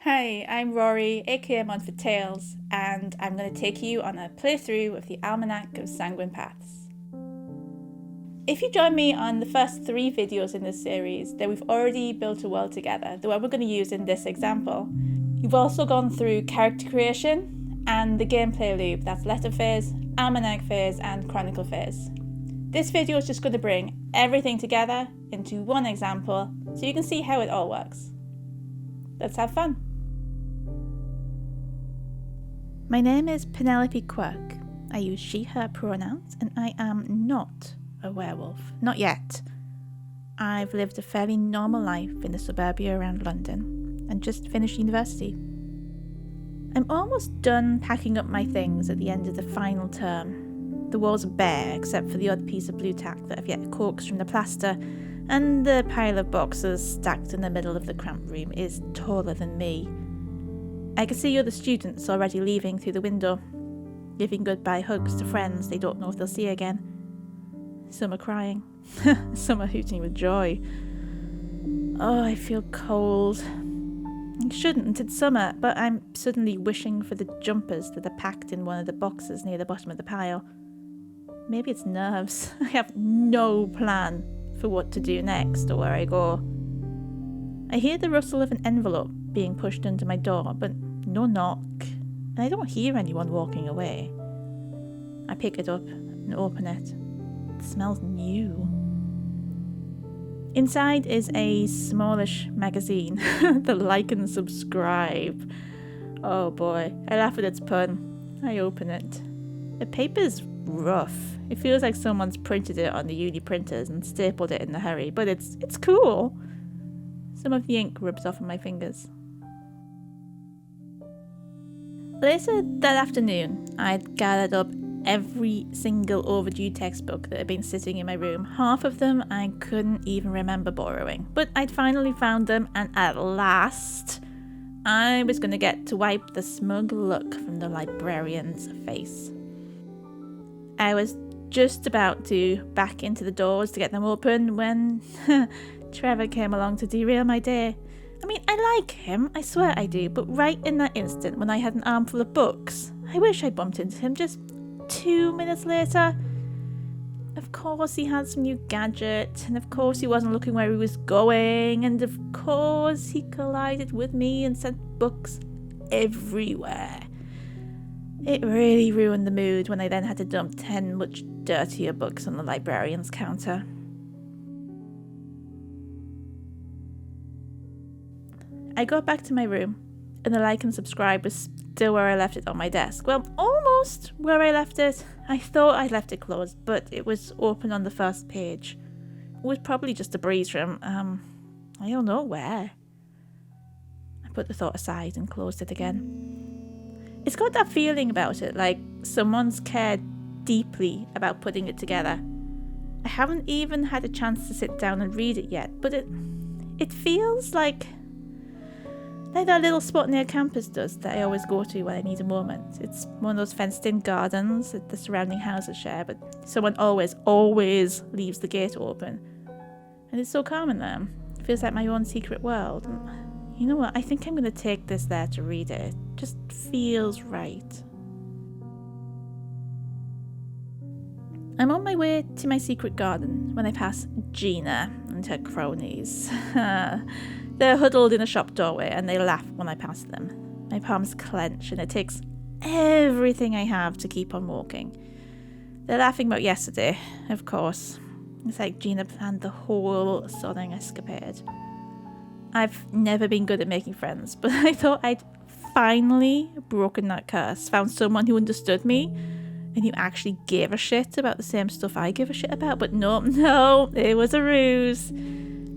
Hi, I'm Rory, aka Mod for Tales, and I'm going to take you on a playthrough of the Almanac of Sanguine Paths. If you join me on the first 3 videos in this series, then we've already built a world together, the one we're going to use in this example. You've also gone through character creation and the gameplay loop, that's Letter Phase, Almanac Phase and Chronicle Phase. This video is just going to bring everything together into one example so you can see how it all works. Let's have fun. My name is Penelope Quirk. I use she, her pronouns, and I am not a werewolf. Not yet. I've lived a fairly normal life in the suburbia around London and just finished university. I'm almost done packing up my things at the end of the final term. The walls are bare except for the odd piece of blue tack that I've yet coaxed from the plaster, and the pile of boxes stacked in the middle of the cramped room is taller than me. I can see other students already leaving through the window, giving goodbye hugs to friends they don't know if they'll see again. Some are crying, some are hooting with joy. Oh, I feel cold. I shouldn't, it's summer, but I'm suddenly wishing for the jumpers that are packed in one of the boxes near the bottom of the pile. Maybe it's nerves. I have no plan for what to do next or where I go. I hear the rustle of an envelope being pushed under my door, but no knock, and I don't hear anyone walking away. I pick it up and open it. It smells new. Inside is a smallish magazine, the Like and Subscribe. Oh boy, I laugh at its pun. I open it. The paper's rough. It feels like someone's printed it on the uni printers and stapled it in a hurry, but it's cool. Some of the ink rubs off on my fingers. Later that afternoon, I'd gathered up every single overdue textbook that had been sitting in my room. Half of them I couldn't even remember borrowing, but I'd finally found them, and at last I was going to get to wipe the smug look from the librarian's face. I was just about to back into the doors to get them open when Trevor came along to derail my day. I mean, I like him, I swear I do, but right in that instant when I had an armful of books, I wish I bumped into him just 2 minutes later. Of course he had some new gadget, and of course he wasn't looking where he was going, and of course he collided with me and sent books everywhere. It really ruined the mood when I then had to dump 10 much dirtier books on the librarian's counter. I got back to my room, and the Like and Subscribe was still where I left it on my desk. Well, almost where I left it. I thought I'd left it closed, but it was open on the first page. It was probably just a breeze from, I don't know where. I put the thought aside and closed it again. It's got that feeling about it, like someone's cared deeply about putting it together. I haven't even had a chance to sit down and read it yet, but it feels like that little spot near campus does that I always go to when I need a moment. It's one of those fenced-in gardens that the surrounding houses share, but someone always leaves the gate open. And it's so calm in there. It feels like my own secret world. And you know what? I think I'm going to take this there to read it. It just feels right. I'm on my way to my secret garden when I pass Gina and her cronies. They're huddled in a shop doorway and they laugh when I pass them. My palms clench and it takes everything I have to keep on walking. They're laughing about yesterday, of course. It's like Gina planned the whole sodding escapade. I've never been good at making friends, but I thought I'd finally broken that curse, found someone who understood me and who actually gave a shit about the same stuff I give a shit about. But no, it was a ruse.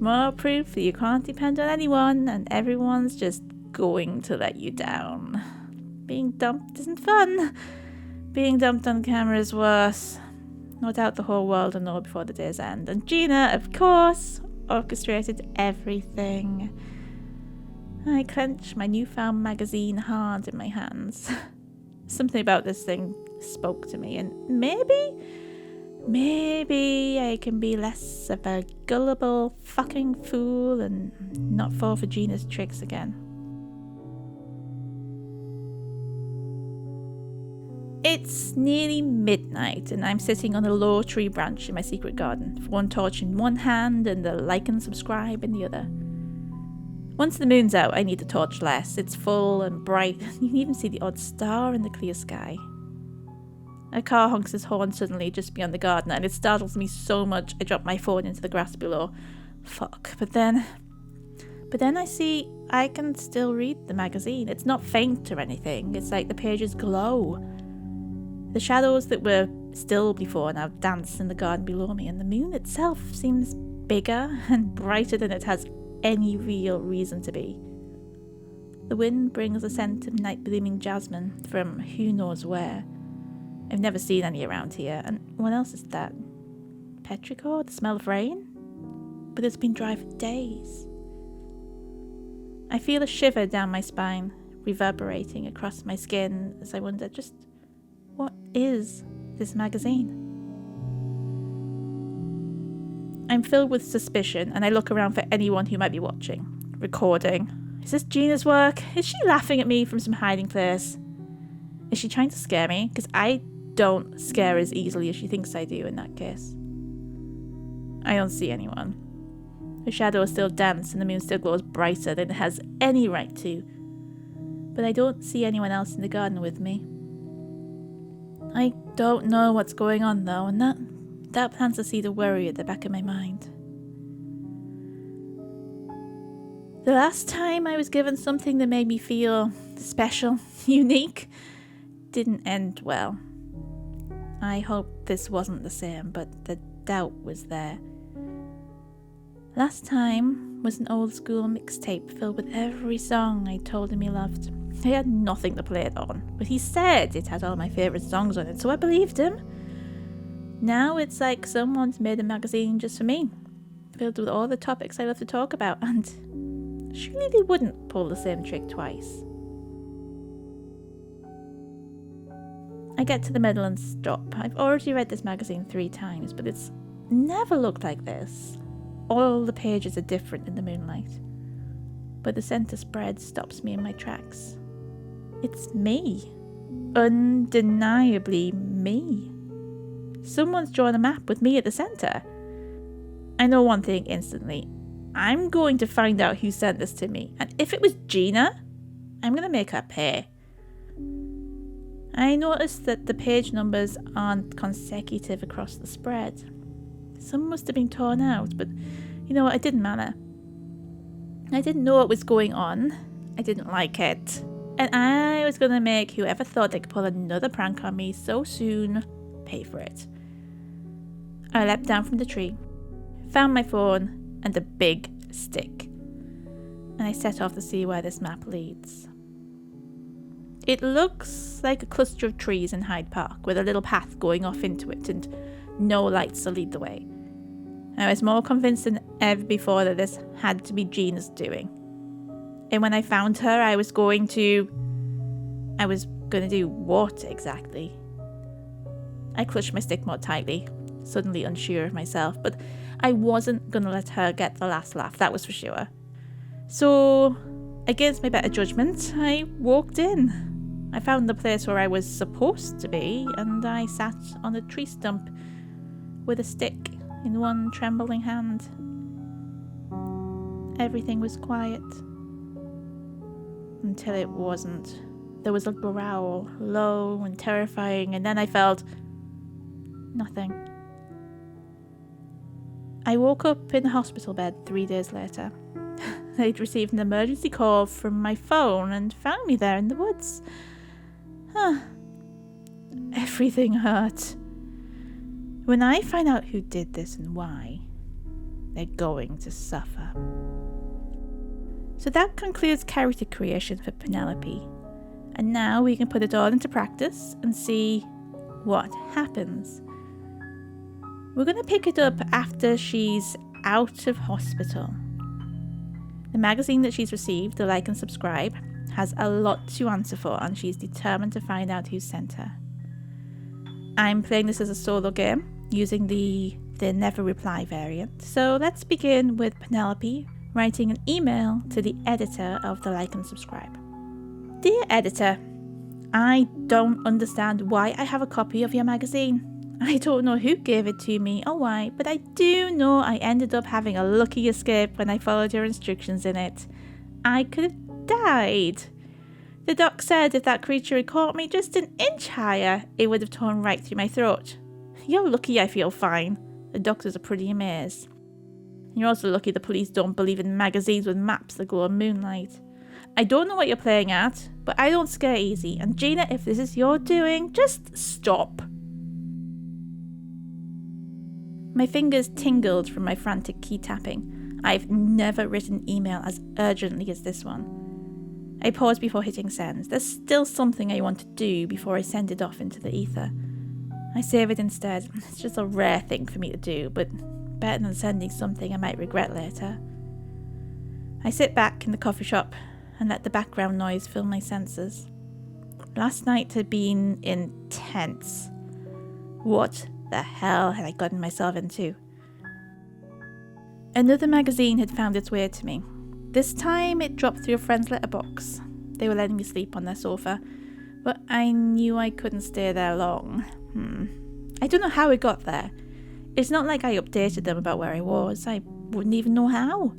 More proof that you can't depend on anyone and everyone's just going to let you down. Being dumped isn't fun. Being dumped on camera is worse. No doubt the whole world will know before the day's end. And Gina, of course, orchestrated everything. I clench my newfound magazine hard in my hands. Something about this thing spoke to me, and maybe I can be less of a gullible fucking fool and not fall for Gina's tricks again. It's nearly midnight and I'm sitting on a low tree branch in my secret garden, with one torch in one hand and the like and subscribe in the other. Once the moon's out, I need the torch less. It's full and bright. You can even see the odd star in the clear sky. A car honks his horn suddenly just beyond the garden and it startles me so much I drop my phone into the grass below. Fuck. But then I see I can still read the magazine. It's not faint or anything. It's like the pages glow. The shadows that were still before now dance in the garden below me, and the moon itself seems bigger and brighter than it has any real reason to be. The wind brings a scent of night blooming jasmine from who knows where. I've never seen any around here, and what else is that? Petrichor? The smell of rain? But it's been dry for days. I feel a shiver down my spine, reverberating across my skin as I wonder just what is this magazine? I'm filled with suspicion and I look around for anyone who might be watching, recording. Is this Gina's work? Is she laughing at me from some hiding place? Is she trying to scare me? Because I don't scare as easily as she thinks I do in that case. I don't see anyone. The shadows still dance and the moon still glows brighter than it has any right to. But I don't see anyone else in the garden with me. I don't know what's going on though, and that plants a seed of worry at the back of my mind. The last time I was given something that made me feel special, unique, didn't end well. I hope this wasn't the same, but the doubt was there. Last time was an old school mixtape filled with every song I told him he loved. I had nothing to play it on, but he said it had all my favourite songs on it, so I believed him. Now it's like someone's made a magazine just for me, filled with all the topics I love to talk about, and surely they wouldn't pull the same trick twice. I get to the middle and stop. I've already read this magazine 3 times, but it's never looked like this. All the pages are different in the moonlight, but the centre spread stops me in my tracks. It's me. Undeniably me. Someone's drawn a map with me at the centre. I know one thing instantly. I'm going to find out who sent this to me, and if it was Gina, I'm going to make her pay. I noticed that the page numbers aren't consecutive across the spread. Some must have been torn out, but you know what, it didn't matter. I didn't know what was going on. I didn't like it. And I was going to make whoever thought they could pull another prank on me so soon pay for it. I leapt down from the tree, found my phone and a big stick, and I set off to see where this map leads. It looks like a cluster of trees in Hyde Park with a little path going off into it and no lights to lead the way. I was more convinced than ever before that this had to be Gina's doing. And when I found her, I was going to do what exactly? I clutched my stick more tightly, suddenly unsure of myself, but I wasn't going to let her get the last laugh, that was for sure. So, against my better judgment, I walked in. I found the place where I was supposed to be, and I sat on a tree stump with a stick in one trembling hand. Everything was quiet. Until it wasn't. There was a growl, low and terrifying, and then I felt nothing. I woke up in a hospital bed 3 days later. They'd received an emergency call from my phone and found me there in the woods. Everything hurt. When I find out who did this and why, they're going to suffer. So that concludes character creation for Penelope. And now we can put it all into practice and see what happens. We're going to pick it up after she's out of hospital. The magazine that she's received, the like and subscribe, has a lot to answer for, and she's determined to find out who sent her. I'm playing this as a solo game, using the never reply variant. So let's begin with Penelope writing an email to the editor of the like and subscribe. Dear editor, I don't understand why I have a copy of your magazine. I don't know who gave it to me or why, but I do know I ended up having a lucky escape when I followed your instructions in it. I could have died. The doc said if that creature had caught me just an inch higher, it would have torn right through my throat. You're lucky I feel fine. The doctors are pretty amazed. You're also lucky the police don't believe in magazines with maps that glow in moonlight. I don't know what you're playing at, but I don't scare easy. And Gina, if this is your doing, just stop. My fingers tingled from my frantic key tapping. I've never written email as urgently as this one. I paused before hitting send. There's still something I want to do before I send it off into the ether. I save it instead. It's just a rare thing for me to do, but better than sending something I might regret later. I sit back in the coffee shop and let the background noise fill my senses. Last night had been intense. What the hell had I gotten myself into? Another magazine had found its way to me. This time it dropped through a friend's letterbox. They were letting me sleep on their sofa, but I knew I couldn't stay there long. I don't know how it got there. It's not like I updated them about where I was. I wouldn't even know how.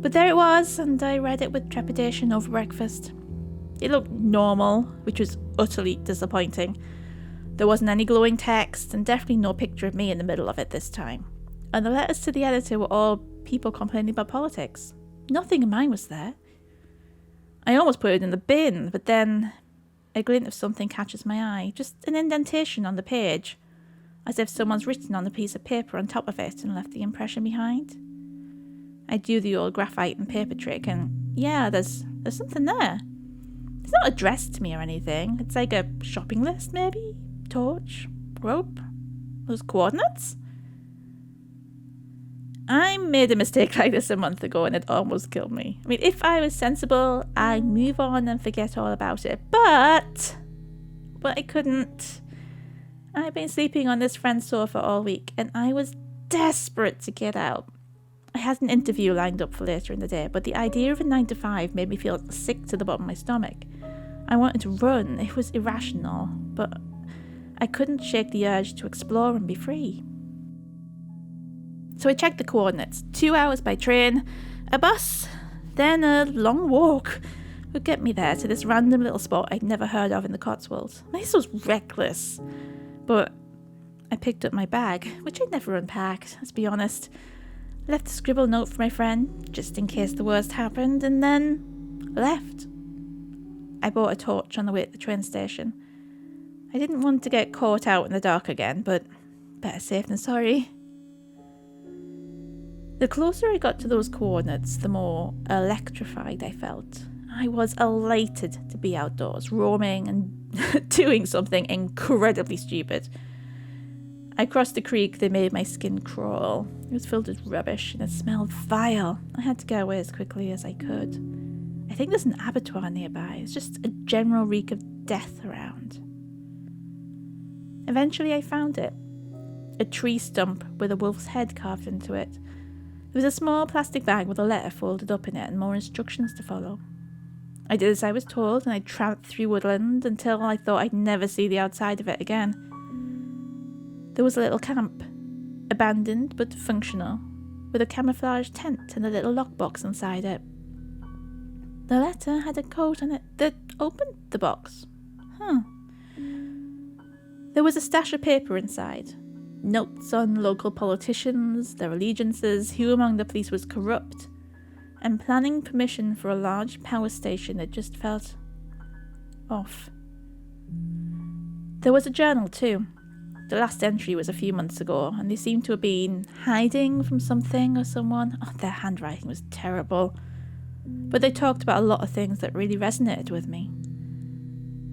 But there it was, and I read it with trepidation over breakfast. It looked normal, which was utterly disappointing. There wasn't any glowing text, and definitely no picture of me in the middle of it this time. And the letters to the editor were all people complaining about politics. Nothing of mine was there. I almost put it in the bin, but then a glint of something catches my eye. Just an indentation on the page, as if someone's written on a piece of paper on top of it and left the impression behind. I do the old graphite and paper trick, and yeah, there's something there. It's not addressed to me or anything. It's like a shopping list, maybe? Torch? Rope? Those coordinates? I made a mistake like this a month ago and it almost killed me. I mean, if I was sensible, I'd move on and forget all about it. But I couldn't. I've been sleeping on this friend's sofa all week and I was desperate to get out. I had an interview lined up for later in the day, but the idea of a 9 to 5 made me feel sick to the bottom of my stomach. I wanted to run. It was irrational, but I couldn't shake the urge to explore and be free. So I checked the coordinates. 2 hours by train, a bus, then a long walk would get me there to this random little spot I'd never heard of in the Cotswolds. This was reckless, but I picked up my bag, which I'd never unpacked, let's be honest. Left a scribbled note for my friend, just in case the worst happened, and then left. I bought a torch on the way to the train station. I didn't want to get caught out in the dark again, but better safe than sorry. The closer I got to those coordinates, the more electrified I felt. I was elated to be outdoors, roaming and doing something incredibly stupid. I crossed the creek that made my skin crawl. It was filled with rubbish and it smelled vile. I had to get away as quickly as I could. I think there's an abattoir nearby. It's just a general reek of death around. Eventually I found it. A tree stump with a wolf's head carved into it. There was a small plastic bag with a letter folded up in it and more instructions to follow. I did as I was told and I tramped through woodland until I thought I'd never see the outside of it again. There was a little camp, abandoned but functional, with a camouflage tent and a little lockbox inside it. The letter had a code on it that opened the box. There was a stash of paper inside. Notes on local politicians, their allegiances, who among the police was corrupt, and planning permission for a large power station that just felt off. There was a journal too. The last entry was a few months ago, and they seemed to have been hiding from something or someone. Their handwriting was terrible. But they talked about a lot of things that really resonated with me.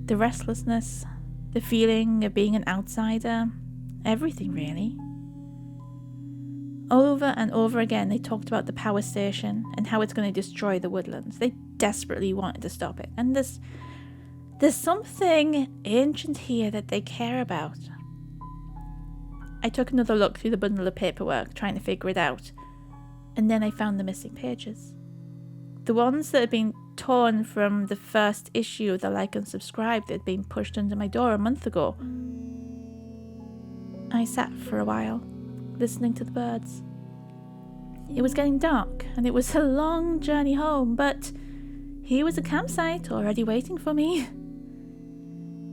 The restlessness, the feeling of being an outsider, everything really. Over and over again they talked about the power station and how it's going to destroy the woodlands. They desperately wanted to stop it. And there's something ancient here that they care about. I took another look through the bundle of paperwork, trying to figure it out, and then I found the missing pages. The ones that had been torn from the first issue of the Like and Subscribe that had been pushed under my door a month ago. I sat for a while, listening to the birds. It was getting dark, and it was a long journey home, but here was a campsite already waiting for me.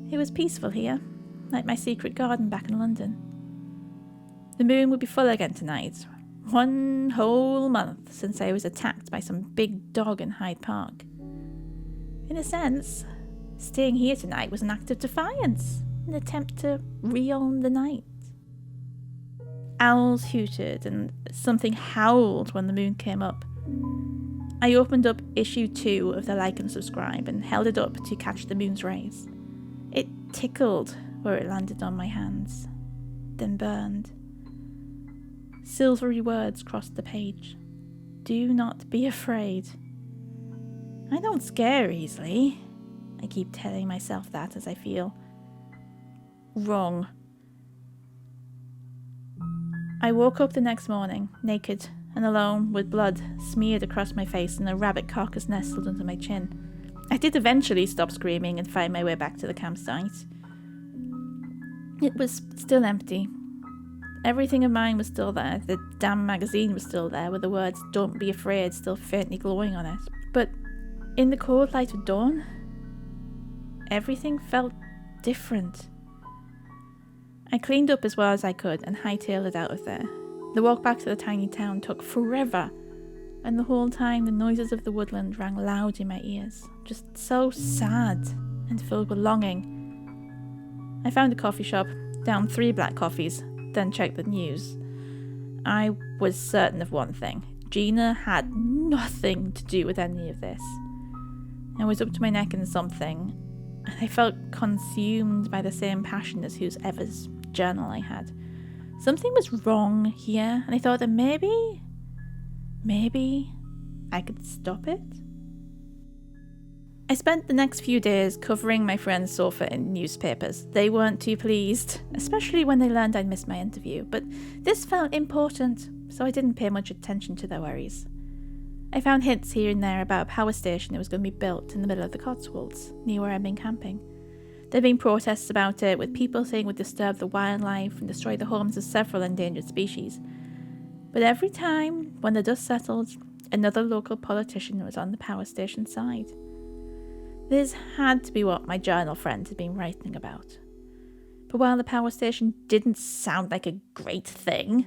It was peaceful here, like my secret garden back in London. The moon would be full again tonight. 1 whole month since I was attacked by some big dog in Hyde Park. In a sense, staying here tonight was an act of defiance, an attempt to re-own the night. Owls hooted and something howled when the moon came up. I opened up issue 2 of the Like and Subscribe and held it up to catch the moon's rays. It tickled where it landed on my hands, then burned. Silvery words crossed the page. Do not be afraid. I don't scare easily. I keep telling myself that as I feel wrong. I woke up the next morning, naked and alone, with blood smeared across my face and a rabbit carcass nestled under my chin. I did eventually stop screaming and find my way back to the campsite. It was still empty. Everything of mine was still there. The damn magazine was still there, with the words "Don't be afraid" still faintly glowing on it. But in the cold light of dawn, everything felt different. I cleaned up as well as I could and hightailed it out of there. The walk back to the tiny town took forever, and the whole time the noises of the woodland rang loud in my ears, just so sad and filled with longing. I found a coffee shop, downed 3 black coffees, then checked the news. I was certain of one thing. Gina had nothing to do with any of this. I was up to my neck in something, and I felt consumed by the same passion as whoever's journal I had. Something was wrong here, and I thought that maybe I could stop it. I spent the next few days covering my friend's sofa in newspapers. They weren't too pleased, especially when they learned I'd missed my interview, but this felt important, so I didn't pay much attention to their worries. I found hints here and there about a power station that was going to be built in the middle of the Cotswolds, near where I'd been camping. There'd been protests about it, with people saying it would disturb the wildlife and destroy the homes of several endangered species. But every time, when the dust settled, another local politician was on the power station side. This had to be what my journal friend had been writing about. But while the power station didn't sound like a great thing,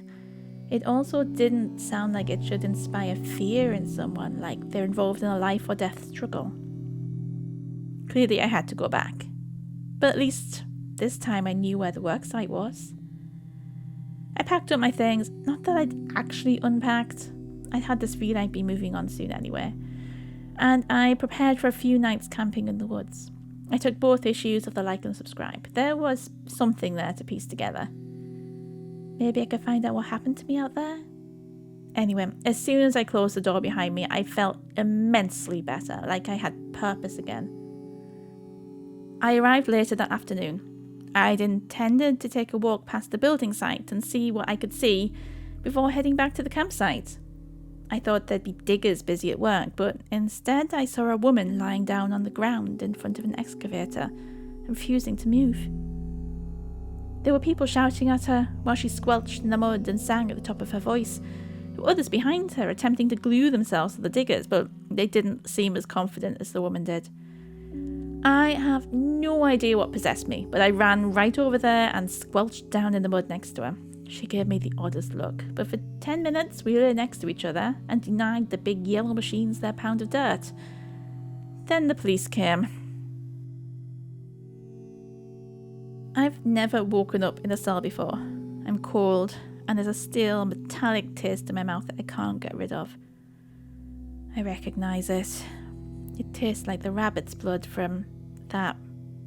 it also didn't sound like it should inspire fear in someone, like they're involved in a life or death struggle. Clearly I had to go back. But at least this time I knew where the worksite was. I packed up my things, not that I'd actually unpacked. I had this feeling I'd be moving on soon anyway. And I prepared for a few nights camping in the woods. I took both issues of the Like and Subscribe. There was something there to piece together. Maybe I could find out what happened to me out there? Anyway, as soon as I closed the door behind me, I felt immensely better, like I had purpose again. I arrived later that afternoon. I'd intended to take a walk past the building site and see what I could see before heading back to the campsite. I thought there'd be diggers busy at work, but instead I saw a woman lying down on the ground in front of an excavator, refusing to move. There were people shouting at her while she squelched in the mud and sang at the top of her voice. There were others behind her attempting to glue themselves to the diggers, but they didn't seem as confident as the woman did. I have no idea what possessed me, but I ran right over there and squelched down in the mud next to her. She gave me the oddest look, but for 10 minutes we lay next to each other and denied the big yellow machines their pound of dirt. Then the police came. I've never woken up in a cell before. I'm cold, and there's a stale, metallic taste in my mouth that I can't get rid of. I recognise it. It tastes like the rabbit's blood from that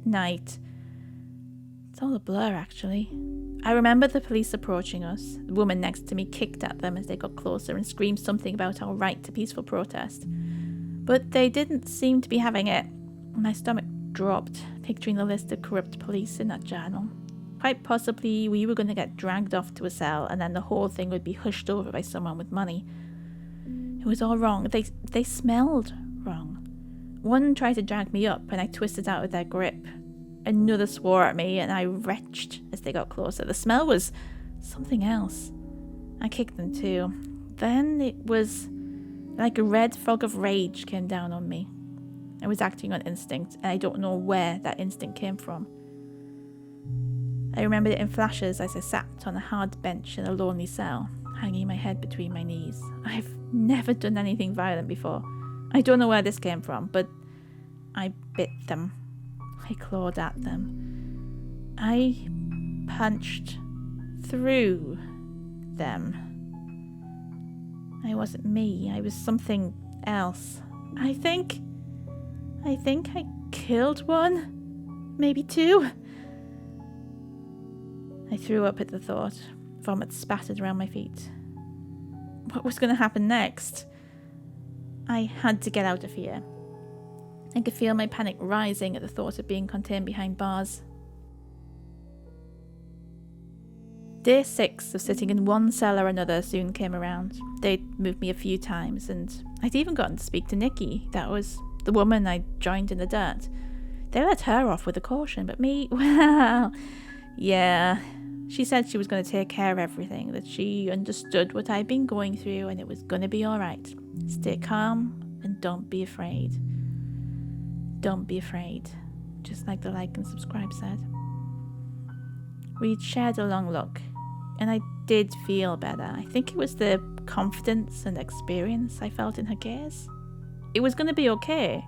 night. It's all a blur, actually. I remember the police approaching us. The woman next to me kicked at them as they got closer and screamed something about our right to peaceful protest. But they didn't seem to be having it. My stomach dropped, picturing the list of corrupt police in that journal. Quite possibly we were going to get dragged off to a cell, and then the whole thing would be hushed over by someone with money. It was all wrong. They smelled wrong. One tried to drag me up and I twisted out of their grip. Another swore at me and I retched as they got closer. The smell was something else. I kicked them too. Then it was like a red fog of rage came down on me. I was acting on instinct and I don't know where that instinct came from. I remembered it in flashes as I sat on a hard bench in a lonely cell, hanging my head between my knees. I've never done anything violent before. I don't know where this came from, but I bit them. I clawed at them. I punched through them. I wasn't me. I was something else. I think I killed one. Maybe two. I threw up at the thought. Vomit spattered around my feet. What was going to happen next? I had to get out of here. I could feel my panic rising at the thought of being contained behind bars. Day 6 of sitting in one cell or another soon came around. They'd moved me a few times, and I'd even gotten to speak to Nikki. That was the woman I joined in the dirt. They let her off with a caution, but me, well, yeah. She said she was going to take care of everything, that she understood what I'd been going through and it was going to be all right. Stay calm and don't be afraid. Don't be afraid, just like the like and subscribe said. We'd shared a long look, and I did feel better. I think it was the confidence and experience I felt in her gaze. It was going to be okay.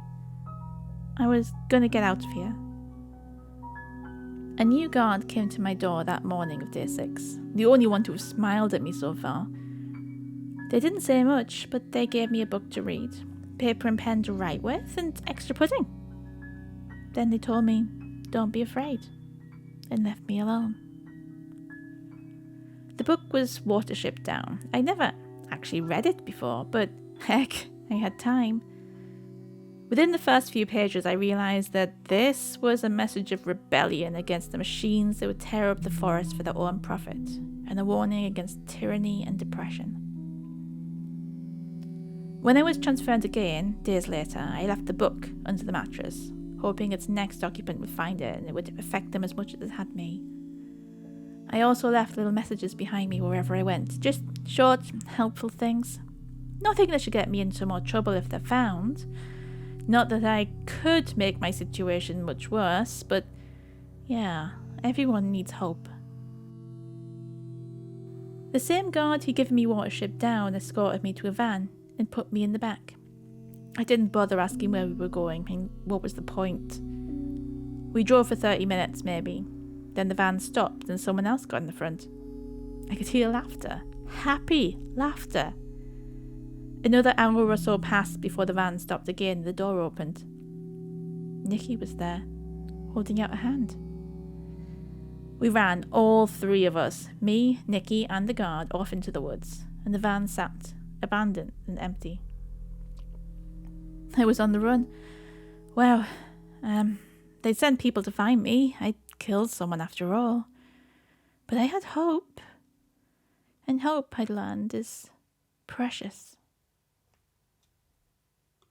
I was going to get out of here. A new guard came to my door that morning of day 6, the only one to have smiled at me so far. They didn't say much, but they gave me a book to read, paper and pen to write with, and extra pudding. Then they told me, don't be afraid, and left me alone. The book was Watership Down. I never actually read it before, but heck, I had time. Within the first few pages, I realised that this was a message of rebellion against the machines that would tear up the forest for their own profit, and a warning against tyranny and depression. When I was transferred again, days later, I left the book under the mattress, hoping its next occupant would find it and it would affect them as much as it had me. I also left little messages behind me wherever I went, just short, helpful things. Nothing that should get me into more trouble if they're found. Not that I could make my situation much worse, but yeah, everyone needs hope. The same guard who'd given me Watership Down escorted me to a van and put me in the back. I didn't bother asking where we were going and what was the point. We drove for 30 minutes maybe. Then the van stopped and someone else got in the front. I could hear laughter. Happy laughter. Another hour or so passed before the van stopped again and the door opened. Nikki was there, holding out a hand. We ran, all three of us, me, Nikki and the guard, off into the woods, and the van sat, abandoned and empty. I was on the run. Well, they'd sent people to find me. I'd killed someone after all. But I had hope. And hope, I'd learned, is precious.